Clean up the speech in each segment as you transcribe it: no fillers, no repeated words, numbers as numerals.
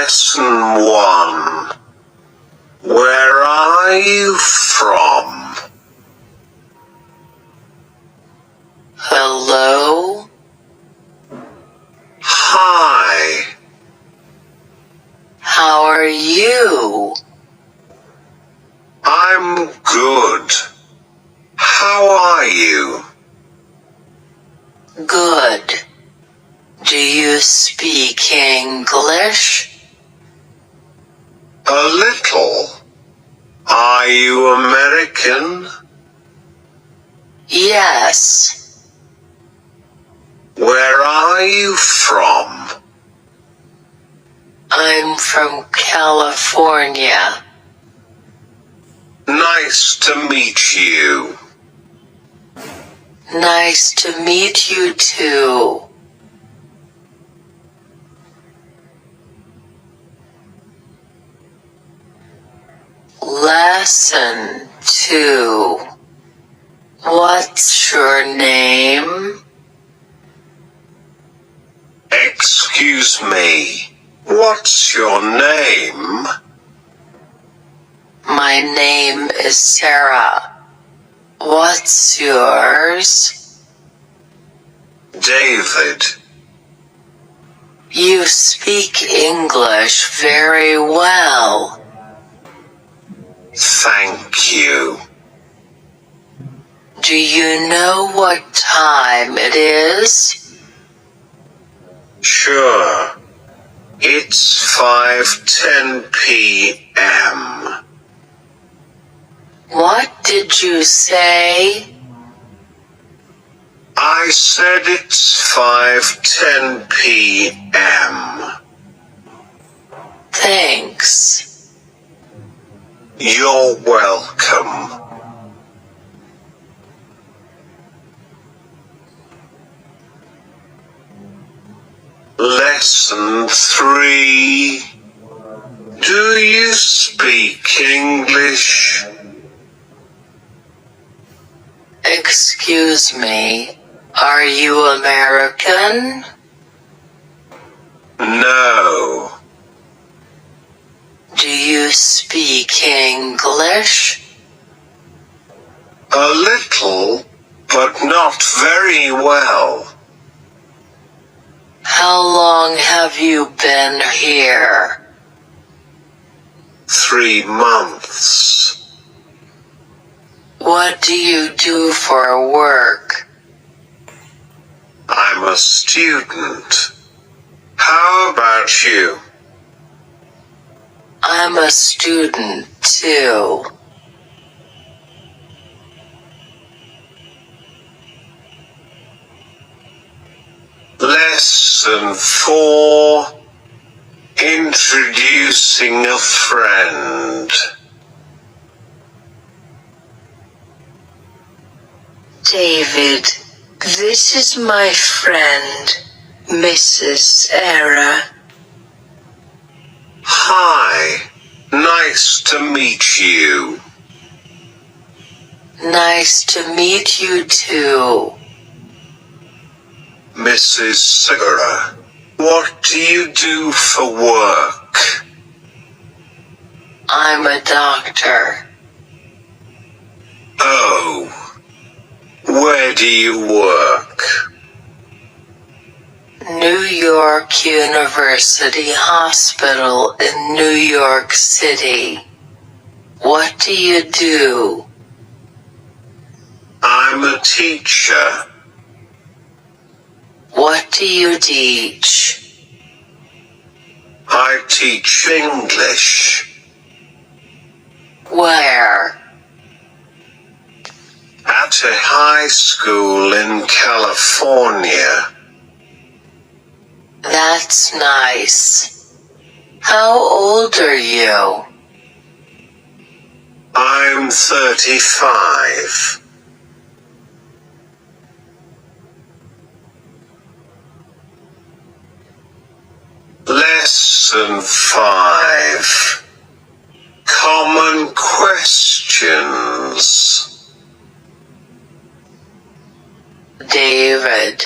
Lesson 1. Where are you from? Hello? Hi. How are you? I'm good. How are you? Good. Do you speak English? A little. Are you American? Yes. Where are you from? I'm from California. Nice to meet you. Nice to meet you too. Lesson 2. What's your name? Excuse me. What's your name? My name is Sarah. What's yours? David. You speak English very well. Thank you. Do you know what time it is? Sure. It's 5:10 p.m. What did you say? I said it's 5:10 p.m. Thanks. You're welcome. Lesson 3. Do you speak English? Excuse me, are you American? No. Do you speak English? A little, but not very well. How long have you been here? 3 months. What do you do for work? I'm a student. How about you? I'm a student too. Lesson 4. Introducing a friend. David, this is my friend, Mrs. Sarah. Hi. Nice to meet you. Nice to meet you too. Mrs. Sarah, what do you do for work? I'm a doctor. Oh. Where do you work? New York University Hospital in New York City. What do you do? I'm a teacher. What do you teach? I teach English. Where? At a high school in California. That's nice. How old are you? I'm 35. Lesson 5. Common questions. David,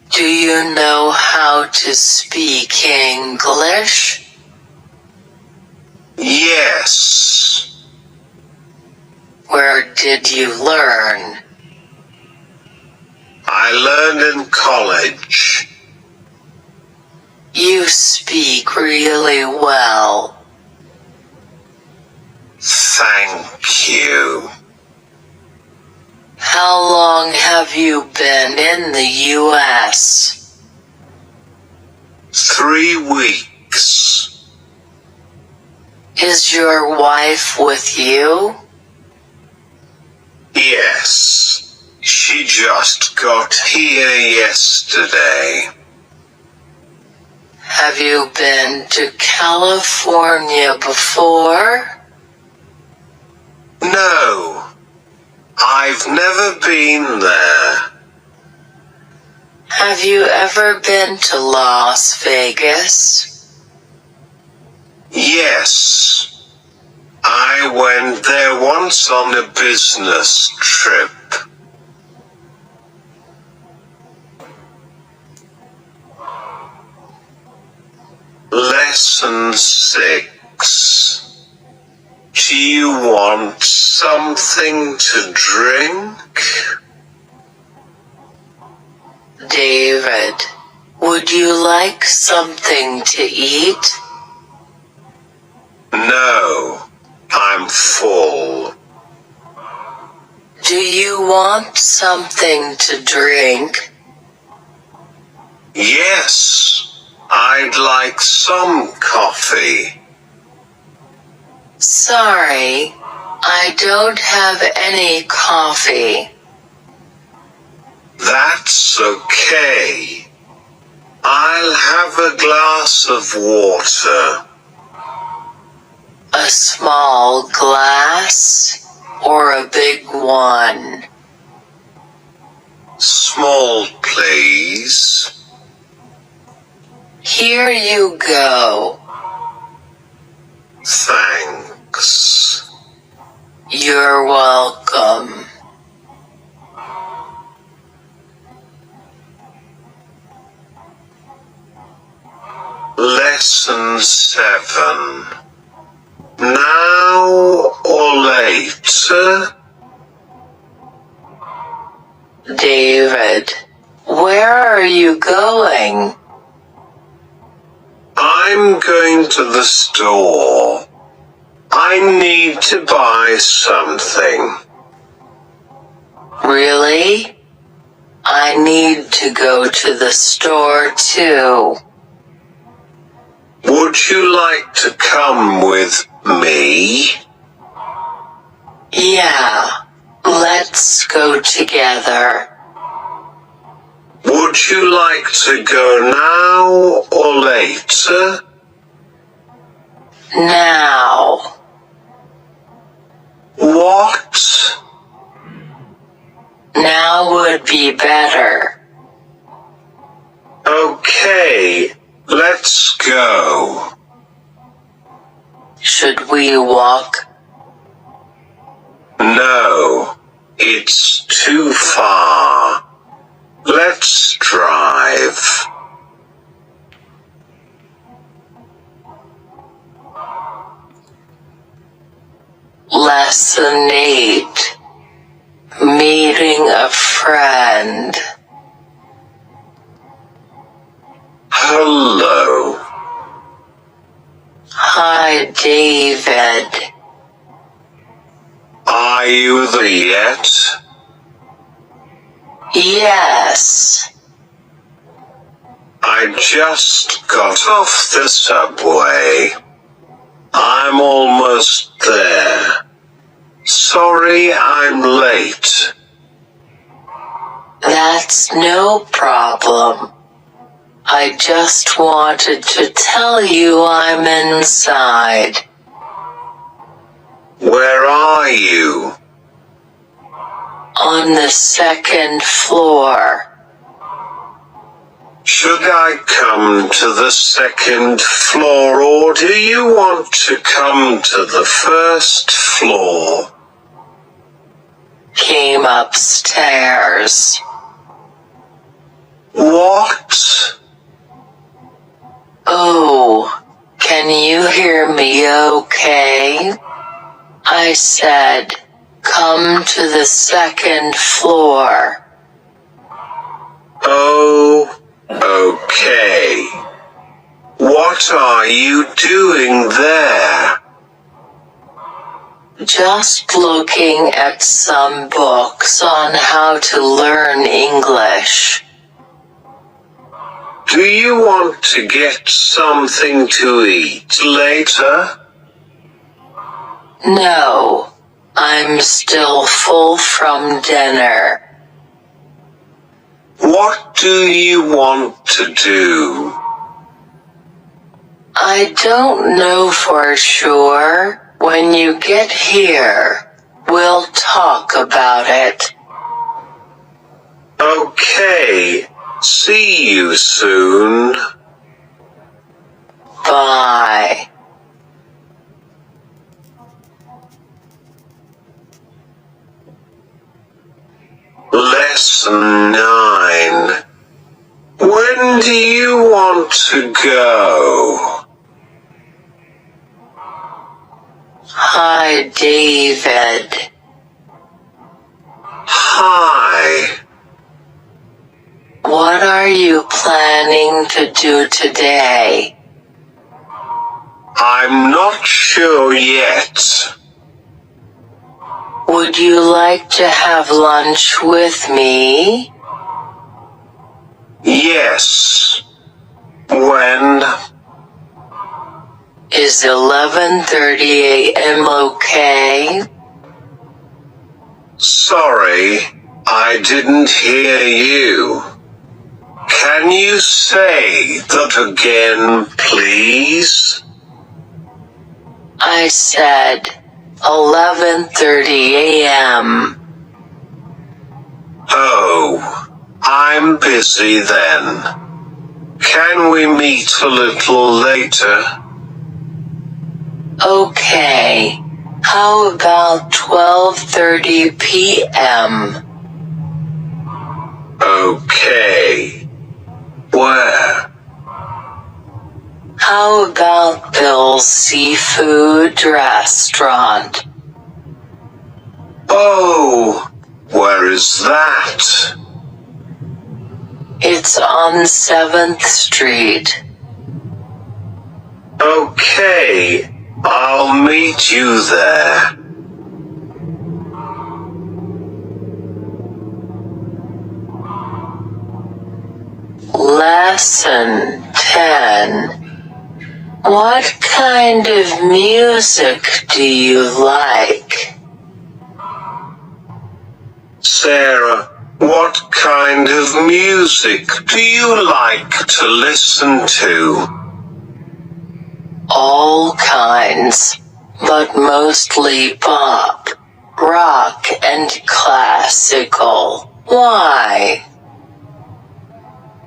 do you know how to speak English? Yes. Where did you learn? I learned in college. You speak really well. Thank you. How long have you been in the U.S.? 3 weeks. Is your wife with you? Yes. She just got here yesterday. Have you been to California before? No. I've never been there. Have you ever been to Las Vegas? Yes. I went there once on a business trip. Lesson 6. Do you want something to drink? David, would you like something to eat? No. I'm full. Do you want something to drink? Yes. I'd like some coffee. Sorry, I don't have any coffee. That's okay. I'll have a glass of water. A small glass or a big one? Small, please. Here you go. Thanks. You're welcome. Lesson 7. Now or later? David, where are you going? I'm going to the store. I need to buy something. Really? I need to go to the store too. Would you like to come with me? Yeah, let's go together. Would you like to go now or later? Now. What? Now would be better. Okay, let's go. Should we walk? No, it's too far. Let's drive. Lesson 8. Meeting a friend. Hello. Hi, David. Are you there yet? Yes. I just got off the subway. I'm almost there. Sorry I'm late. That's no problem. I just wanted to tell you I'm inside. Where are you? On the 2nd floor. Should I come to the 2nd floor or do you want to come to the 1st floor? Came upstairs. What? Oh, can Can you hear me okay? I said, come to the second floor. Oh, okay. What are you doing there? Just looking at some books on how to learn English. Do you want to get something to eat later? No, I'm still full from dinner. What do you want to do? I don't know for sure. When you get here, we'll talk about it. Okay, see you soon. Bye. Lesson 9. When do you want to go? Hi, David. Hi. What are you planning to do today? I'm not sure yet. Would you like to have lunch with me? Yes. When? Is 11:30 a.m. okay? Sorry, I didn't hear you. Can you say that again, please? I said 11:30 a.m. Oh, I'm busy then. Can we meet a little later? Okay. How about 12:30 p.m.? Okay. Where? How about Bill's Seafood Restaurant? Oh, where is that? It's on 7th Street. Okay, I'll meet you there. Lesson 10. What kind of music do you like? Sarah, what kind of music do you like to listen to? All kinds, but mostly pop, rock, and classical. Why?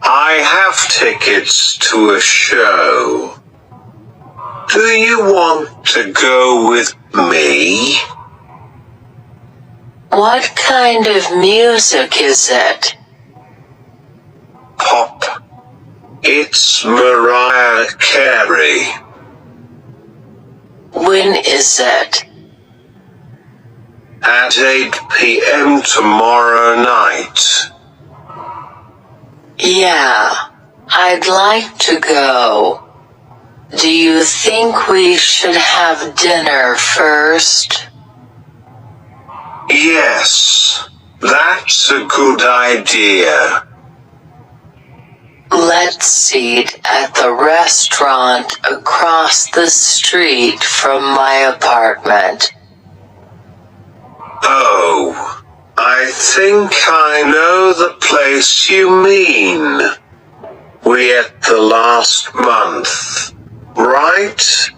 I have tickets to a show. Do you want to go with me? What kind of music is it? Pop. It's Mariah Carey. When is it? At 8 p.m. tomorrow night. Yeah, I'd like to go. Do you think we should have dinner first? Yes, that's a good idea. Let's eat at the restaurant across the street from my apartment. Oh, I think I know the place you mean. We ate the last month, right?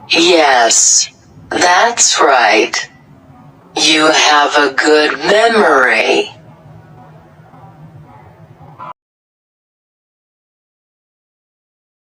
Yes, that's right. You have a good memory.